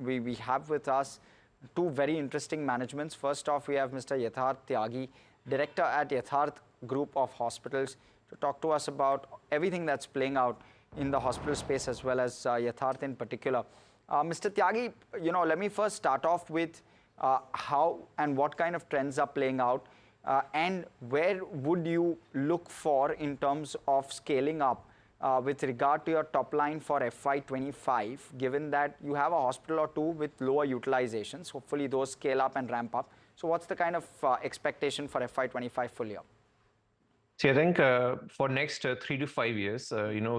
we have with us two very interesting managements. First off, we have Mr. Yatharth Tyagi, Director at Yatharth Group of Hospitals, to talk to us about everything that's playing out in the hospital space as well as Yatharth in particular. Mr. Tyagi, let me first start off with how and what kind of trends are playing out and where would you look for in terms of scaling up with regard to your top line for FY25, given that you have a hospital or two with lower utilizations. Hopefully those scale up and ramp up. So what's the kind of expectation for FY25 full year? See, I think for next 3 to 5 years,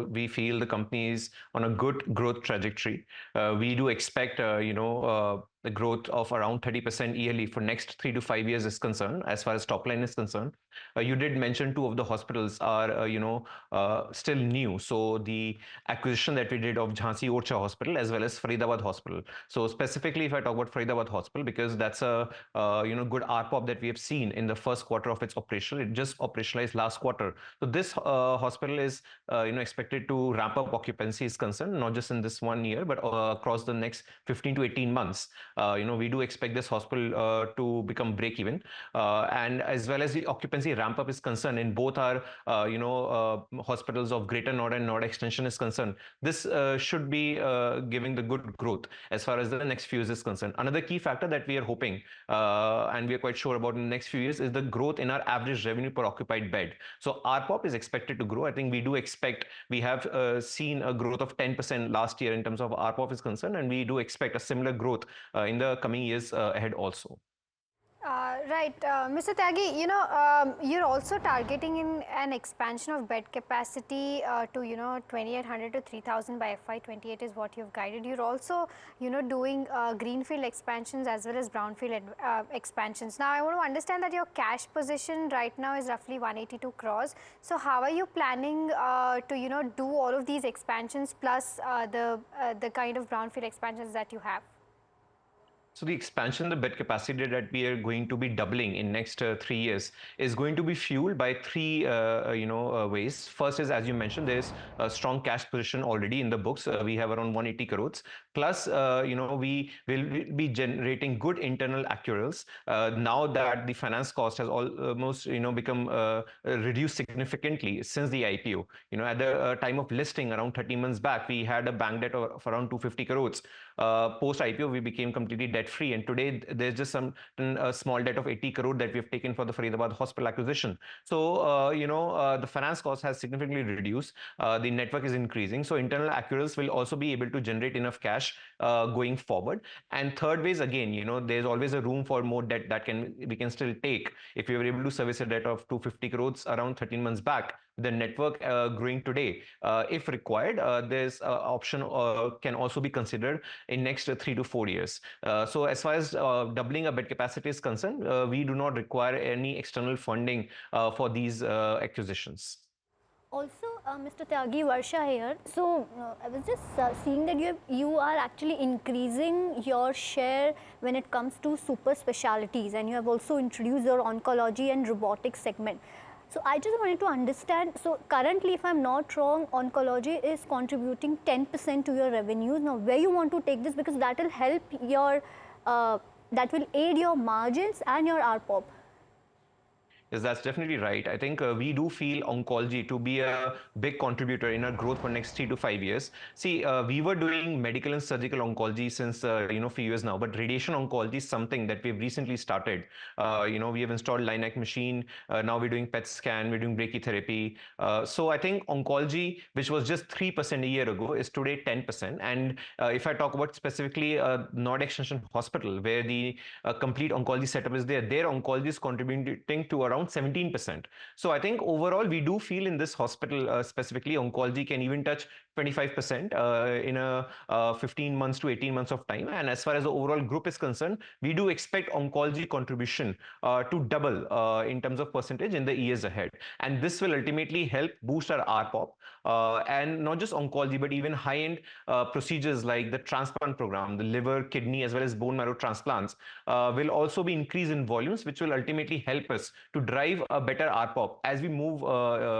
we feel the company is on a good growth trajectory. We do expect, the growth of around 30% yearly for next 3 to 5 years is concerned, as far as top line is concerned. You did mention two of the hospitals are, still new. So the acquisition that we did of Jhansi Orchha Hospital as well as Faridabad Hospital. So specifically, if I talk about Faridabad Hospital, because that's a, good RPOP that we have seen in the first quarter of its operation. It just operationalized last quarter. So this hospital is, expected to ramp up occupancy is concerned, not just in this 1 year, but across the next 15 to 18 months. We do expect this hospital to become break even, and as well as the occupancy ramp up is concerned in both our hospitals of Greater Noida and Noida Extension is concerned. This should be giving the good growth as far as the next few years is concerned. Another key factor that we are hoping and we are quite sure about in the next few years is the growth in our average revenue per occupied bed. So RPOP is expected to grow. I think we do expect, we have seen a growth of 10% last year in terms of RPOP is concerned, and we do expect a similar growth in the coming years ahead also. Right, Mr. Tyagi, you're also targeting in an expansion of bed capacity to 2,800 to 3,000 by FY28 is what you've guided. You're also doing greenfield expansions as well as brownfield expansions. Now I want to understand that your cash position right now is roughly 182 crores. So how are you planning to do all of these expansions plus the kind of brownfield expansions that you have? So the expansion, the bed capacity that we are going to be doubling in next 3 years is going to be fueled by three, ways. First is, as you mentioned, there's a strong cash position already in the books. We have around 180 crores. Plus, we will be generating good internal accruals. Now that the finance cost has almost, become reduced significantly since the IPO. At the time of listing around 30 months back, we had a bank debt of around 250 crores. Post IPO, we became completely debt free, and today there's just a small debt of 80 crore that we have taken for the Faridabad hospital acquisition. So the finance cost has significantly reduced. The network is increasing, so internal accruals will also be able to generate enough cash going forward. And third way is, again, there's always a room for more debt that we can still take. If we were able to service a debt of 250 crores around 13 months back, the network growing today, if required, there's option can also be considered in next 3 to 4 years. So as far as doubling a bed capacity is concerned, we do not require any external funding for these acquisitions. Also, Mr. Tyagi, Varsha here. So, I was just seeing that you are actually increasing your share when it comes to super specialties, and you have also introduced your oncology and robotics segment. So, I just wanted to understand, so currently, if I'm not wrong, oncology is contributing 10% to your revenues. Now, where you want to take this, because that will help your, that will aid your margins and your RPOP. Yes, that's definitely right. I think we do feel oncology to be a big contributor in our growth for next 3 to 5 years. See, we were doing medical and surgical oncology since few years now, but radiation oncology is something that we've recently started. We have installed LINAC machine. Now we're doing PET scan. We're doing brachytherapy. So I think oncology, which was just 3% a year ago, is today 10%. And if I talk about specifically Noida Extension Hospital, where the complete oncology setup is there, their oncology is contributing to around 17%. So I think overall we do feel in this hospital specifically oncology can even touch 25% in a 15 months to 18 months of time. And as far as the overall group is concerned, we do expect oncology contribution to double in terms of percentage in the years ahead. And this will ultimately help boost our RPOP and not just oncology, but even high-end procedures like the transplant program, the liver, kidney, as well as bone marrow transplants will also be increased in volumes, which will ultimately help us to drive a better RPOP as we move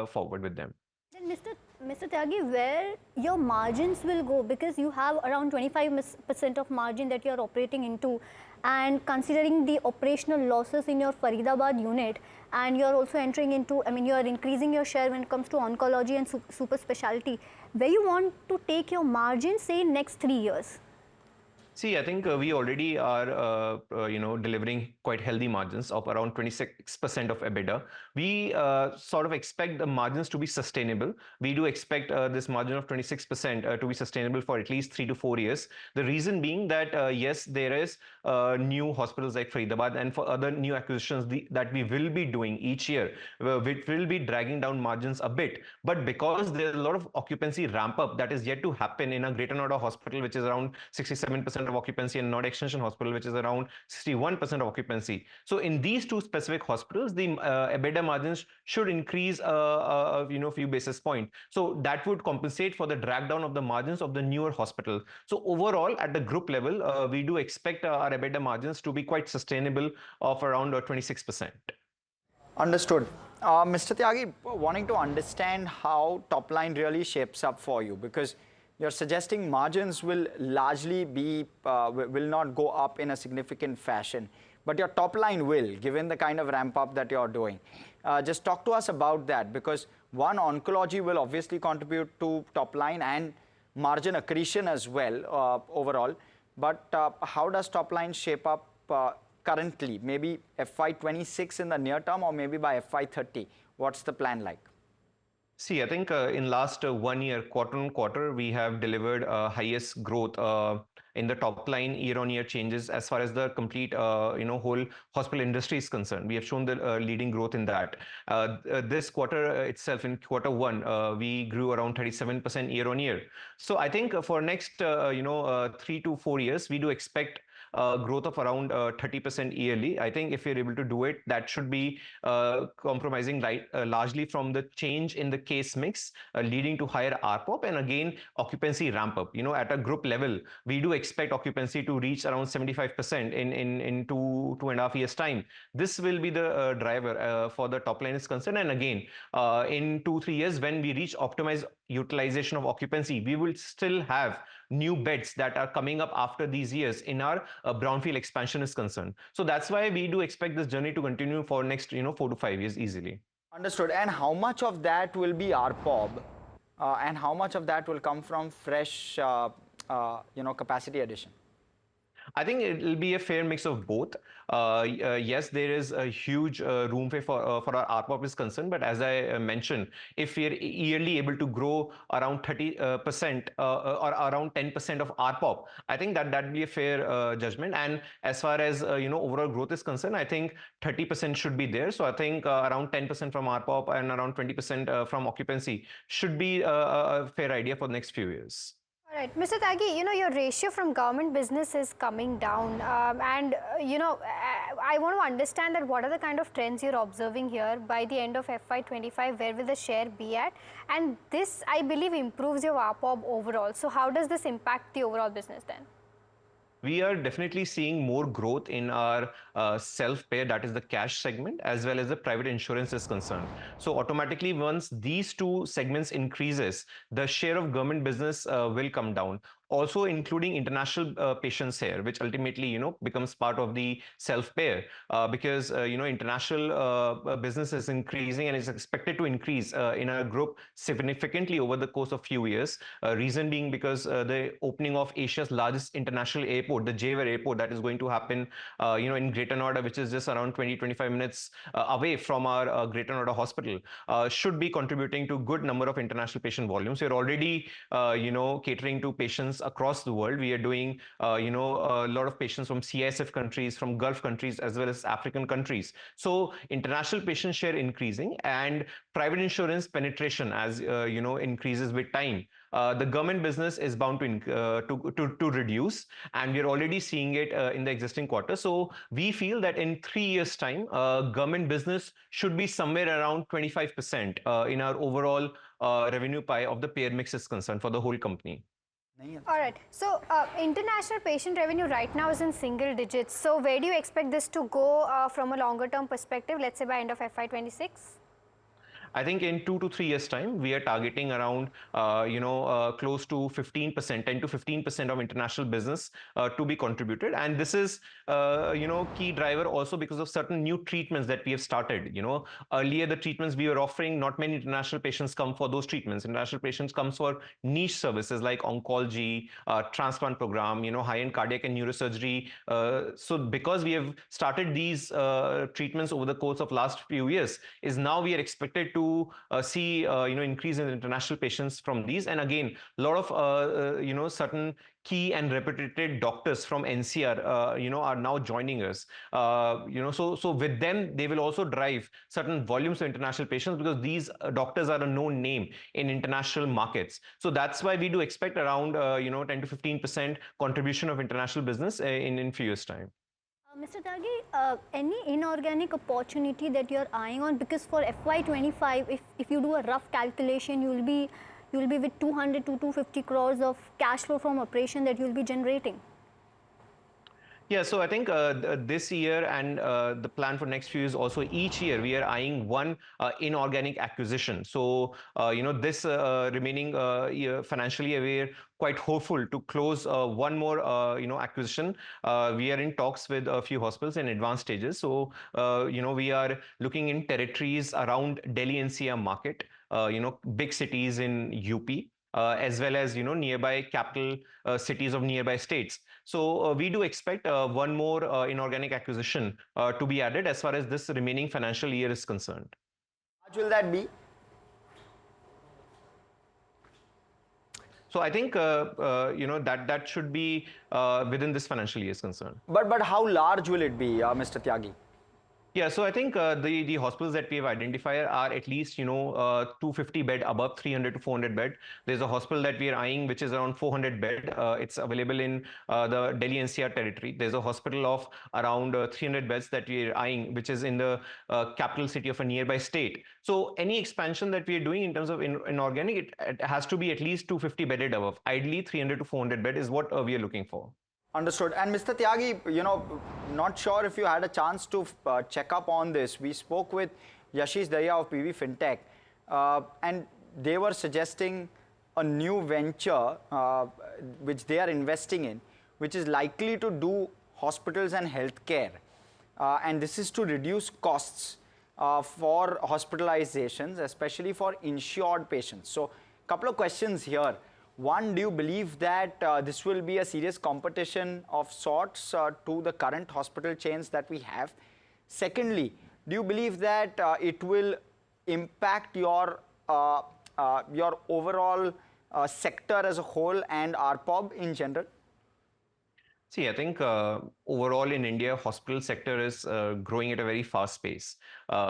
forward with them. Then Mr. Mr. Tyagi, where your margins will go, because you have around 25% of margin that you are operating into, and considering the operational losses in your Faridabad unit, and you are also entering into, I mean, you are increasing your share when it comes to oncology and super specialty, where you want to take your margins, say, in next 3 years? See, I think we already are, delivering quite healthy margins of around 26% of EBITDA. We sort of expect the margins to be sustainable. We do expect this margin of 26% to be sustainable for at least 3 to 4 years. The reason being that, yes, there is new hospitals like Faridabad and for other new acquisitions that we will be doing each year, which will be dragging down margins a bit. But because there's a lot of occupancy ramp up that is yet to happen in a Greater Noida hospital, which is around 67% of occupancy, and Noida Extension Hospital, which is around 61% of occupancy. So in these two specific hospitals, the EBITDA margins should increase a few basis points. So that would compensate for the drag down of the margins of the newer hospital. So overall, at the group level, we do expect our EBITDA margins to be quite sustainable of around 26%. Understood. Mr. Tyagi, wanting to understand how top line really shapes up for you, because you're suggesting margins will largely be, will not go up in a significant fashion, but your top line will, given the kind of ramp up that you're doing. Just talk to us about that, because one, oncology will obviously contribute to top line and margin accretion as well overall. But how does top line shape up currently? Maybe FY26 in the near term, or maybe by FY30? What's the plan like? See, I think in last 1 year, quarter on quarter, we have delivered highest growth in the top line year-on-year changes as far as the complete whole hospital industry is concerned. We have shown the leading growth in that. This quarter itself, in Q1, we grew around 37% year-on-year. So I think for next 3 to 4 years, we do expect growth of around 30% yearly. I think if we're able to do it, that should be compromising largely from the change in the case mix, leading to higher ARPOB, and again occupancy ramp up. At a group level, we do expect occupancy to reach around 75% in 2.5 years time. This will be the driver for the top line is concerned. And again, in 2-3 years, when we reach optimized utilization of occupancy, we will still have new beds that are coming up after these years in our brownfield expansion is concerned. So that's why we do expect this journey to continue for next 4 to 5 years easily. Understood. And how much of that will be ARPOB, and how much of that will come from fresh capacity addition? I think it will be a fair mix of both. Yes, there is a huge room for our ARPOB is concerned, but as I mentioned, if we are yearly able to grow around 30% or around 10% of ARPOB, I think that would be a fair judgment. And as far as overall growth is concerned, I think 30% should be there. So I think around 10% from ARPOB and around 20% from occupancy should be a fair idea for the next few years. All right, Mr. Tyagi, your ratio from government business is coming down, I want to understand that what are the kind of trends you're observing here by the end of FY25, where will the share be at? And this, I believe, improves your ARPOB overall. So how does this impact the overall business then? We are definitely seeing more growth in our self-pay, that is the cash segment, as well as the private insurance is concerned. So automatically, once these two segments increases, the share of government business will come down. Also including international patients here, which ultimately, becomes part of the self-pay because, international business is increasing and is expected to increase in our group significantly over the course of few years. Reason being because the opening of Asia's largest international airport, the Jewar Airport, that is going to happen, in Greater Noida, which is just around 20-25 minutes away from our Greater Noida hospital, should be contributing to good number of international patient volumes. We're already, catering to patients across the world. We are doing, a lot of patients from CISF countries, from Gulf countries, as well as African countries. So international patient share increasing and private insurance penetration as, increases with time. The government business is bound to reduce, and we're already seeing it in the existing quarter. So we feel that in 3 years' time, government business should be somewhere around 25% in our overall revenue pie of the payer mix is concerned for the whole company. All right. So international patient revenue right now is in single digits. So where do you expect this to go from a longer term perspective, let's say by end of FY26? I think in 2 to 3 years time, we are targeting around, close to 15%, 10 to 15% of international business to be contributed. And this is, key driver also because of certain new treatments that we have started. Earlier the treatments we were offering, not many international patients come for those treatments. International patients comes for niche services like oncology, transplant program, high-end cardiac and neurosurgery. So because we have started these treatments over the course of last few years, is now we are expected to see increase in international patients from these. And again, a lot of certain key and reputed doctors from NCR, are now joining us. So with them, they will also drive certain volumes of international patients because these doctors are a known name in international markets. So that's why we do expect around 10 to 15% contribution of international business in few years' time. Mr. Tyagi, any inorganic opportunity that you're eyeing on? Because for FY25, if you do a rough calculation, you'll be with 200 to 250 crores of cash flow from operation that you'll be generating. Yeah, so I think this year and the plan for next few years also, each year we are eyeing one inorganic acquisition. So, this remaining year, financial year, we are quite hopeful to close one more, acquisition. We are in talks with a few hospitals in advanced stages. So, we are looking in territories around Delhi NCR market, big cities in UP. As well as nearby capital cities of nearby states. So we do expect one more inorganic acquisition to be added as far as this remaining financial year is concerned. How much will that be? So I think that should be within this financial year is concerned. But how large will it be, Mr. Tyagi? Yeah, so I think the hospitals that we have identified are at least 250 bed above 300 to 400 bed. There's a hospital that we are eyeing which is around 400 bed. It's available in the Delhi NCR territory. There's a hospital of around 300 beds that we are eyeing, which is in the capital city of a nearby state. So any expansion that we are doing in terms of inorganic, it has to be at least 250 bedded above. Ideally 300 to 400 bed is what we are looking for. Understood. And Mr. Tyagi, not sure if you had a chance to check up on this. We spoke with Yashish Daya of PV Fintech, and they were suggesting a new venture which they are investing in, which is likely to do hospitals and healthcare. And this is to reduce costs for hospitalizations, especially for insured patients. So, a couple of questions here. One, do you believe that this will be a serious competition of sorts to the current hospital chains that we have? Secondly, do you believe that it will impact your overall sector as a whole and ARPOB in general? See, I think overall in India, hospital sector is growing at a very fast pace.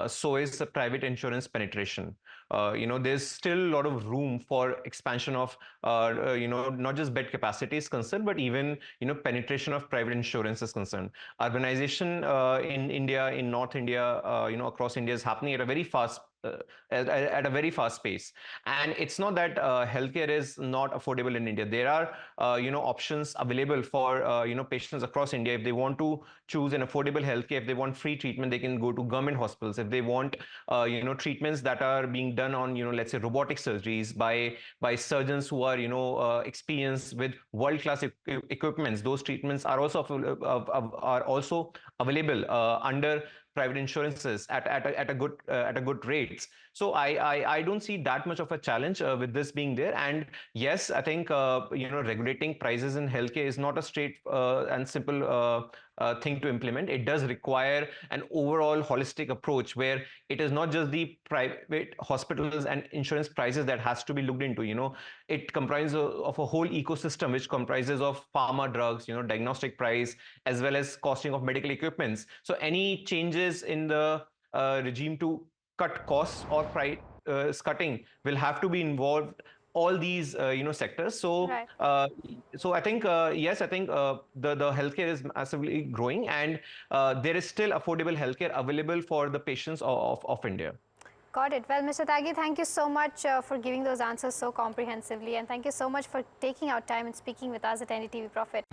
So is the private insurance penetration. There's still a lot of room for expansion of, not just bed capacity is concerned, but even, penetration of private insurance is concerned. Urbanization in India, in North India, across India is happening at a very fast at a very fast pace. And it's not that healthcare is not affordable in India. There are, options available for, patients across India. If they want to choose an affordable healthcare, if they want free treatment, they can go to government hospitals. If they want, treatments that are being done on, let's say robotic surgeries by surgeons who are, experienced with world-class equipments, those treatments are also available under private insurances at a good rates. So I don't see that much of a challenge with this being there. And yes, I think regulating prices in healthcare is not a straight and simple thing to implement. It does require an overall holistic approach where it is not just the private hospitals and insurance prices that has to be looked into. It comprises of a whole ecosystem which comprises of pharma drugs, diagnostic price, as well as costing of medical equipments. So any changes in the regime to cut costs or price cutting will have to be involved all these sectors. So right. So I think yes, I think the healthcare is massively growing, and there is still affordable healthcare available for the patients of India. Got it. Well, Mr. Tyagi, thank you so much for giving those answers so comprehensively, and thank you so much for taking out time and speaking with us at NDTV Profit.